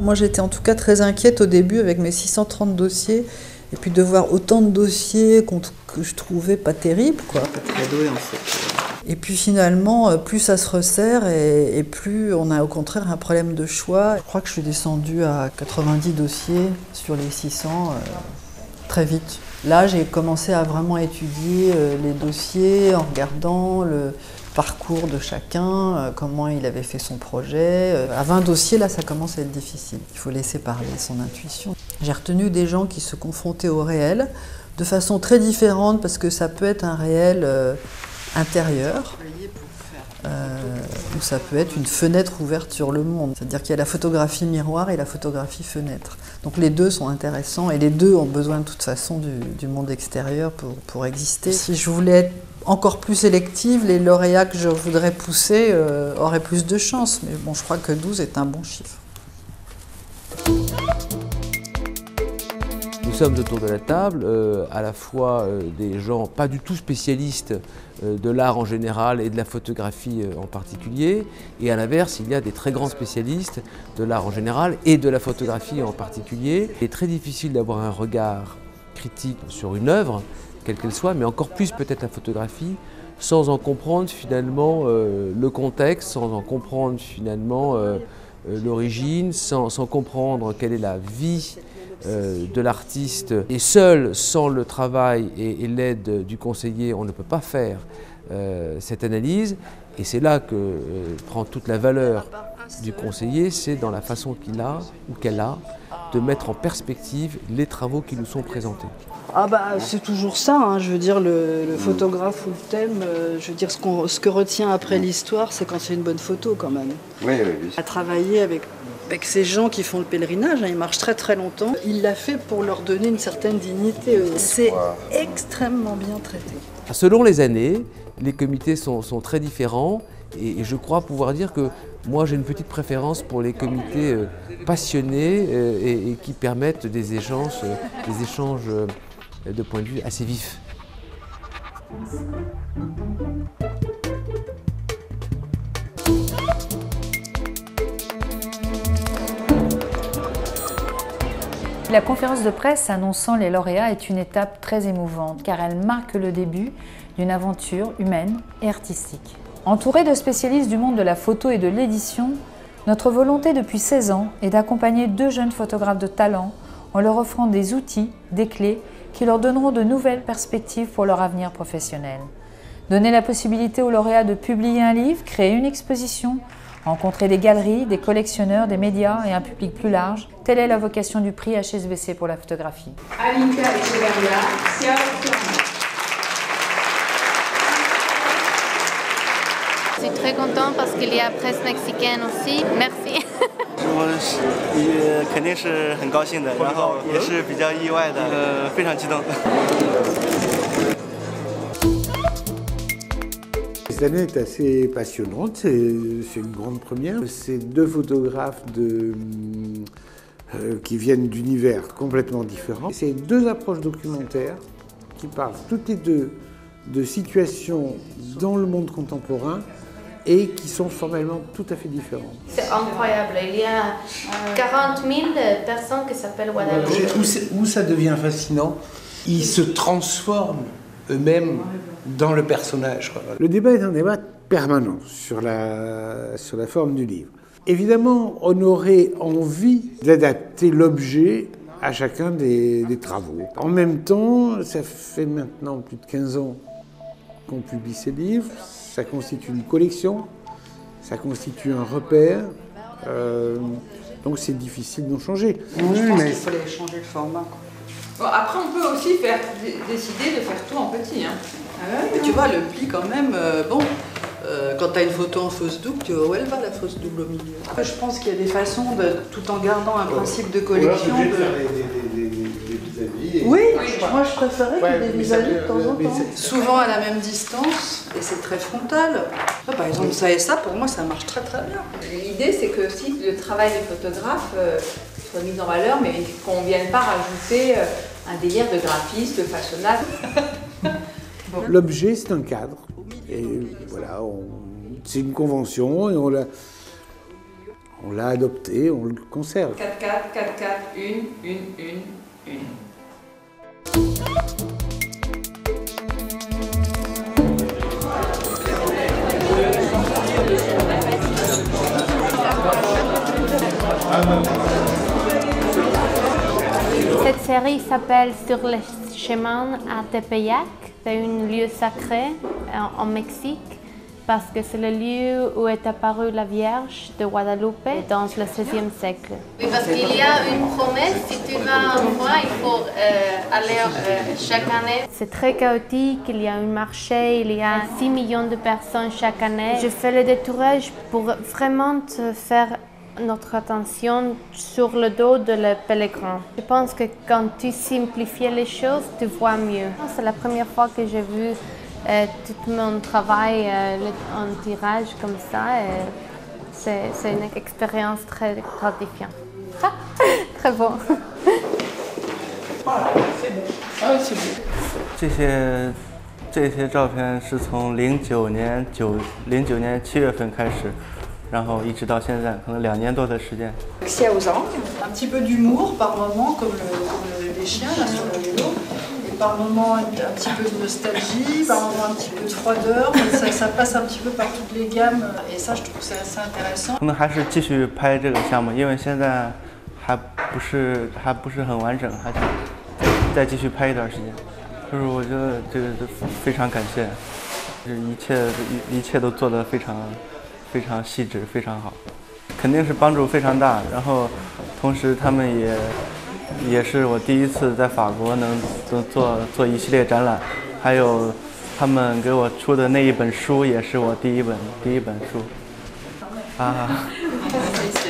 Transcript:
Moi j'étais en tout cas très inquiète au début avec mes 630 dossiers et puis de voir autant de dossiers que je trouvais pas terribles, quoi. Pas très doué en fait. Et puis finalement, plus ça se resserre et plus on a au contraire un problème de choix. Je crois que je suis descendue à 90 dossiers sur les 600 très vite. Là, j'ai commencé à vraiment étudier les dossiers en regardant le parcours de chacun, comment il avait fait son projet. À 20 dossiers, là, ça commence à être difficile. Il faut laisser parler son intuition. J'ai retenu des gens qui se confrontaient au réel de façon très différente parce que ça peut être un réel intérieur, ou ça peut être une fenêtre ouverte sur le monde. C'est-à-dire qu'il y a la photographie miroir et la photographie fenêtre. Donc les deux sont intéressants et les deux ont besoin de toute façon du monde extérieur pour exister. Si je voulais être encore plus sélective, les lauréats que je voudrais pousser auraient plus de chance. Mais bon, je crois que 12 est un bon chiffre. Nous sommes autour de la table, à la fois des gens pas du tout spécialistes de l'art en général et de la photographie en particulier, et à l'inverse, il y a des très grands spécialistes de l'art en général et de la photographie en particulier. Il est très difficile d'avoir un regard critique sur une œuvre, quelle qu'elle soit, mais encore plus peut-être la photographie, sans en comprendre finalement le contexte, sans en comprendre finalement l'origine, sans comprendre quelle est la vie de l'artiste. Et seul, sans le travail et l'aide du conseiller, on ne peut pas faire cette analyse. Et c'est là que prend toute la valeur du conseiller, c'est dans la façon qu'il a ou qu'elle a de mettre en perspective les travaux qui nous sont présentés. Ah bah c'est toujours ça, hein. Je veux dire le photographe ou le thème, je veux dire ce que retient après l'histoire, c'est quand c'est une bonne photo quand même. Oui, oui, oui. À travailler avec ces gens qui font le pèlerinage, hein, ils marchent très très longtemps. Il l'a fait pour leur donner une certaine dignité. C'est extrêmement bien traité. Selon les années, les comités sont très différents et je crois pouvoir dire que moi j'ai une petite préférence pour les comités passionnés et qui permettent des échanges de point de vue assez vifs. La conférence de presse annonçant les lauréats est une étape très émouvante car elle marque le début d'une aventure humaine et artistique. Entourés de spécialistes du monde de la photo et de l'édition, notre volonté depuis 16 ans est d'accompagner 2 jeunes photographes de talent en leur offrant des outils, des clés qui leur donneront de nouvelles perspectives pour leur avenir professionnel. Donner la possibilité aux lauréats de publier un livre, créer une exposition, rencontrer des galeries, des collectionneurs, des médias et un public plus large, telle est la vocation du prix HSBC pour la photographie. Alinka Echeverria, Xiao Tuan. Je suis très contente parce qu'il y a presse mexicaine aussi. Merci. 我肯定是很高兴的，然后也是比较意外的，非常激动。 Cette année est assez passionnante, c'est une grande première. C'est 2 photographes qui viennent d'univers complètement différents. C'est 2 approches documentaires qui parlent toutes les 2 de situations dans le monde contemporain et qui sont formellement tout à fait différentes. C'est incroyable, il y a 40 000 personnes qui s'appellent Guadalupe. Où ça devient fascinant, ils se transforment eux-mêmes dans le personnage. Le débat est un débat permanent sur la forme du livre. Évidemment, on aurait envie d'adapter l'objet à chacun des travaux. En même temps, ça fait maintenant plus de 15 ans qu'on publie ces livres, ça constitue une collection, ça constitue un repère, donc c'est difficile d'en changer. Oui, je pense qu'il fallait changer le format, quoi. Bon, après, on peut aussi décider de faire tout en petit. Hein. Ah ouais, mais tu vois, le pli quand même, quand tu as une photo en fausse double, tu vois où elle va la fausse double au milieu. Après, je pense qu'il y a des façons, tout en gardant un principe de collection. On est obligé de faire des vis-à-vis. Oui, moi je préférais qu'il y ait des vis-à-vis de temps en temps. Mais souvent à la même distance, et c'est très frontal. Là, par exemple, ça et ça, pour moi, ça marche très très bien. L'idée, c'est que aussi le travail des photographes soit mis en valeur, mais qu'on ne vienne pas rajouter un délire de graphiste, de façonnable. Bon. L'objet, c'est un cadre. Et voilà, c'est une convention et On l'a adopté, on le conserve. 4-4, 4-4, 1. Cette série s'appelle Sur le chemin à Tepeyac. C'est un lieu sacré en Mexique parce que c'est le lieu où est apparue la Vierge de Guadalupe dans le XVIe siècle. Oui, parce qu'il y a une promesse, si tu vas en voie, il faut aller chaque année. C'est très chaotique, il y a un marché, il y a 6 millions de personnes chaque année. Je fais le détourage pour vraiment te faire notre attention sur le dos de le pèlerin. Je pense que quand tu simplifies les choses, tu vois mieux. C'est la première fois que j'ai vu tout mon travail en tirage comme ça. C'est une expérience très gratifiante. Ah, très bon. Voilà, c'est bon. Ah, c'est bon. 这些照片是从09年7月份开始，然后一直到现在，可能2年多的时间。 Un petit peu d'humour par moment, comme les chiens là, sur le vélo, et par moment un petit peu de nostalgie, par moment un petit peu de froideur, mais ça passe un petit peu par toutes les gammes, et ça je trouve que c'est assez intéressant. 可能还是继续拍这个项目，因为现在还不是很完整，还想再继续拍一段时间。就是我觉得这个非常感谢，一切都做得非常细致，非常好，肯定是帮助非常大。然后同时他们也是我第一次在法国能做一系列展览，还有他们给我出的那一本书也是我第一本书啊。谢谢。